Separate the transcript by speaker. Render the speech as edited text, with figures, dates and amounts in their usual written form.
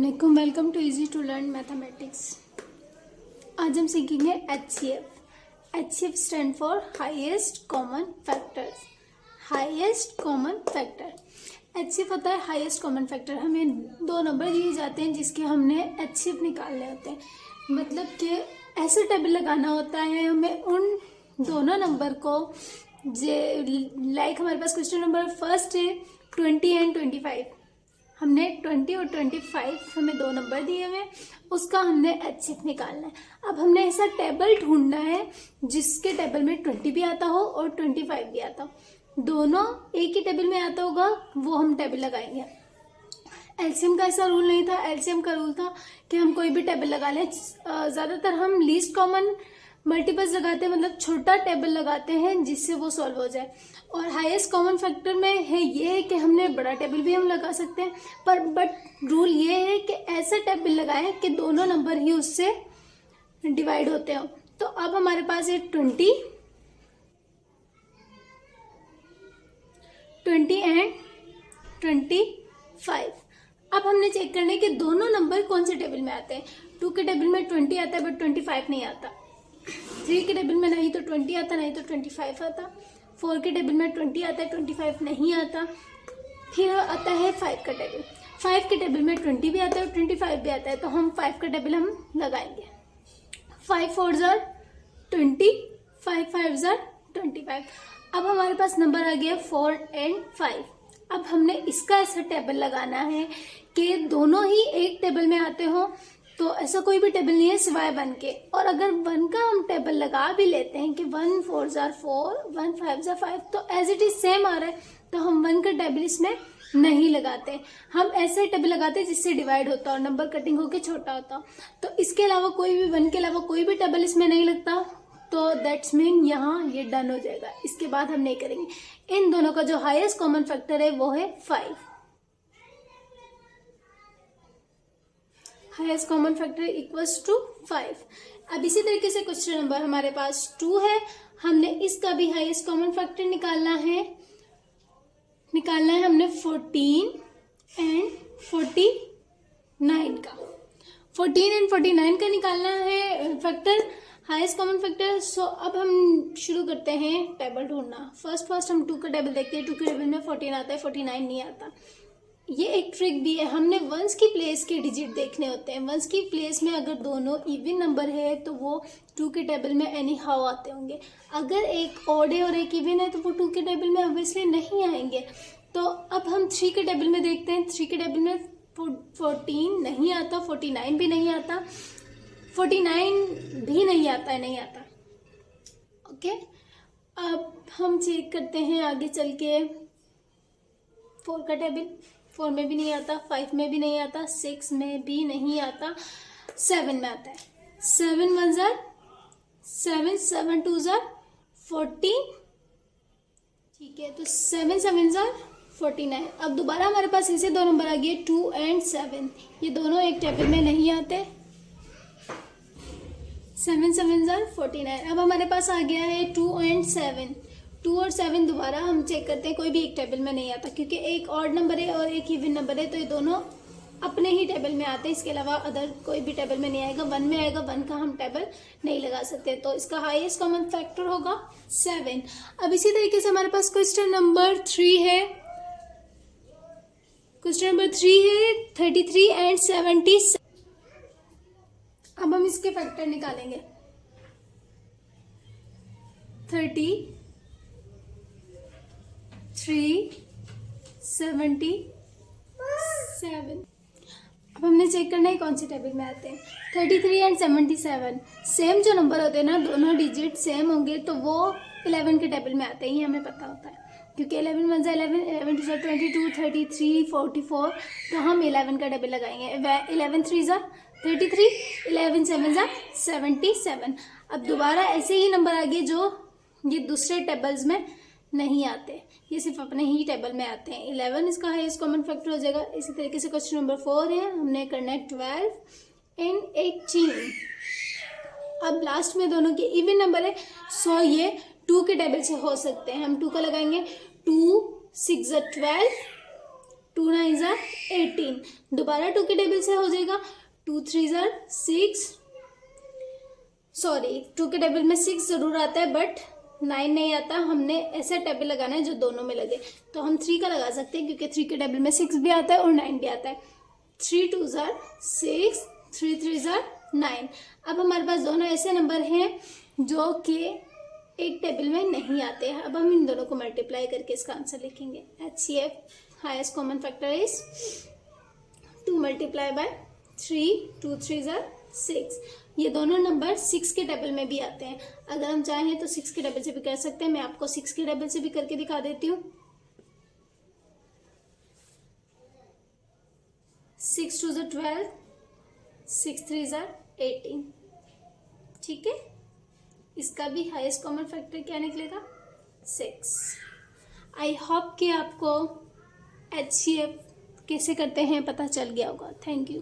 Speaker 1: अस्सलामुअलैकुम, welcome to easy to learn mathematics. आज हम सीखेंगे HCF। HCF stand for highest common factors. Highest common factor HCF होता है हाईएस्ट कॉमन फैक्टर। हमें दो नंबर दिए जाते हैं जिसके हमने HCF निकालने होते हैं, मतलब कि ऐसे टेबल लगाना होता है हमें उन दोनों नंबर को लाइक हमारे पास क्वेश्चन नंबर फर्स्ट है 20 एंड 25। हमने 20 और 25 हमें दो नंबर दिए हुए, उसका हमने HCF निकालना है। अब हमने ऐसा टेबल ढूंढना है जिसके टेबल में 20 भी आता हो और 25 भी आता हो, दोनों एक ही टेबल में आता होगा, वो हम टेबल लगाएंगे। एलसीएम का ऐसा रूल नहीं था। एलसीएम का रूल था कि हम कोई भी टेबल लगा लें। ज्यादातर हम लीस्ट कॉमन मल्टीपल्स लगाते हैं, मतलब छोटा टेबल लगाते हैं जिससे वो सॉल्व हो जाए। और हाईएस्ट कॉमन फैक्टर में है ये है कि हमने बड़ा टेबल भी हम लगा सकते हैं, पर बट रूल ये है कि ऐसा टेबल लगाएं कि दोनों नंबर ही उससे डिवाइड होते हो। तो अब हमारे पास है 20 एंड 25। अब हमने चेक करना है कि दोनों नंबर कौन से टेबल में आते हैं। 2 के टेबल में 20 आता है बट 25 नहीं आता। 3 के टेबल में नहीं तो 20 आता, नहीं तो 25 आता। 4 के टेबल में 20 आता है, 25 नहीं आता। फिर आता है 5 का टेबल। 5 के टेबल में 20 भी आता है और 25 भी आता है, तो हम 5 का टेबल हम लगाएंगे। 5 4 जार 20, 5 5 जार 25। अब हमारे पास नंबर आ गया 4 एंड 5। अब हमने इसका ऐसा टेबल लगाना है कि दोनों ही एक टेबल में आते हो, तो ऐसा कोई भी टेबल नहीं है सिवाय 1 के। और अगर 1 का हम टेबल लगा भी लेते हैं कि 1 4 जार 4, 1 5 जार 5, तो एज इट इज सेम आ रहा है, तो हम 1 का टेबल इसमें नहीं लगाते। हम ऐसे टेबल लगाते हैं जिससे डिवाइड होता और नंबर कटिंग होकर छोटा होता। तो इसके अलावा कोई भी 1 के अलावा कोई भी टेबल इसमें नहीं लगता, तो दैट्स मीन यहाँ ये डन हो जाएगा। इसके बाद हम नहीं करेंगे। इन दोनों का जो हाईएस्ट कॉमन फैक्टर है वो है 5। Highest common factor equals to 5। अब इसी तरीके से क्वेश्चन नंबर हमारे पास 2 है। हमने इसका भी हाईएस्ट कॉमन फैक्टर निकालना है हमने 14 एंड 49 का। 14 एंड 49 का निकालना है फैक्टर, हाईएस्ट कॉमन फैक्टर। सो अब हम शुरू करते हैं टेबल ढूंढना। फर्स्ट हम 2 का टेबल देखते हैं। 2 के टेबल में 14 आता है, 49 नहीं आता। ये एक ट्रिक भी है, हमने वंस की प्लेस के डिजिट देखने होते हैं। वंस की प्लेस में अगर दोनों इवन नंबर है तो वो 2 के टेबल में एनी हाउ आते होंगे। अगर एक ऑड है और एक इवन है तो वो 2 के टेबल में ऑब्वियसली नहीं आएंगे। तो अब हम 3 के टेबल में देखते हैं। 3 के टेबल में 14 नहीं आता, 49 भी नहीं आता, 49 भी नहीं आता। ओके, अब हम चेक करते हैं आगे चल के 4 का टेबल। 4 में भी नहीं आता, 5 में भी नहीं आता, 6 में भी नहीं आता, 7 में आता है। 7 1 जार 7, 7 2 जार 14। ठीक है, तो 7 7 जार 49। अब दोबारा हमारे पास ऐसे दो नंबर आ गए 2 एंड 7। ये दोनों एक टेबल में नहीं आते। 7 7 जार 49। अब हमारे पास आ गया है 2 एंड 7। 2 और 7 दोबारा हम चेक करते हैं, कोई भी एक टेबल में नहीं आता, क्योंकि एक ऑड नंबर है और एक इवन नंबर है, तो ये दोनों अपने ही टेबल में आते हैं। इसके अलावा अदर कोई भी टेबल में नहीं आएगा। 1 में आएगा, 1 का हम टेबल नहीं लगा सकते, तो इसका हाईएस्ट कॉमन फैक्टर होगा 7। अब इसी तरीके से हमारे पास क्वेश्चन नंबर 3 है। क्वेश्चन नंबर 3 है 33 एंड 70। अब हम इसके फैक्टर निकालेंगे। 33 77। अब हमने चेक करना है कौन सी टेबल में आते हैं। 33 एंड 77 सेम जो नंबर होते हैं ना, दोनों डिजिट सेम होंगे तो वो 11 के टेबल में आते हैं, ये हमें पता होता है, क्योंकि 11 1 11, 11 2 22, 33 44, तो हम 11 का टेबल लगाएंगे। 11 3 जार 33, 11 7 जार 77। अब दोबारा ऐसे ही नंबर आ गए जो ये दूसरे टेबल्स में नहीं आते, ये सिर्फ अपने ही टेबल में आते हैं। 11 इसका हाईएस्ट कॉमन फैक्टर हो जाएगा। इसी तरीके से क्वेश्चन नंबर 4 है, हमने करना है 12 एंड 18। अब लास्ट में दोनों के इवन नंबर है, सो ये 2 के टेबल से हो सकते हैं। हम 2 का लगाएंगे। 2 6 जार 12, 2 2 9 ज़ार 18, दोबारा 2 के टेबल से हो जाएगा 2 3 ज़ार 6, सॉरी 2 के टेबल में 6 ज़रूर आता है बट 9 नहीं आता। हमने ऐसा टेबल लगाना है जो दोनों में लगे, तो हम 3 का लगा सकते हैं क्योंकि 3 के टेबल में 6 भी आता है और 9 भी आता है। 3 2 ज़ार 6, 3 3 ज़ार 9। अब हमारे पास दोनों ऐसे नंबर हैं जो कि एक टेबल में नहीं आते हैं। अब हम इन दोनों को मल्टीप्लाई करके इसका आंसर लिखेंगे। HCF highest common factor is 2 multiply by 3, 2 3 ज़ार 6। ये दोनों नंबर 6 के टेबल में भी आते हैं। अगर हम चाहें तो 6 के टेबल से भी कर सकते हैं। मैं आपको 6 के टेबल से भी करके दिखा देती हूँ। 6 2 ज़ार 12, 6 3 ज़ार 18। ठीक है, इसका भी हाईएस्ट कॉमन फैक्टर क्या निकलेगा? 6। आई होप कि आपको HCF कैसे करते हैं पता चल गया होगा। Thank you.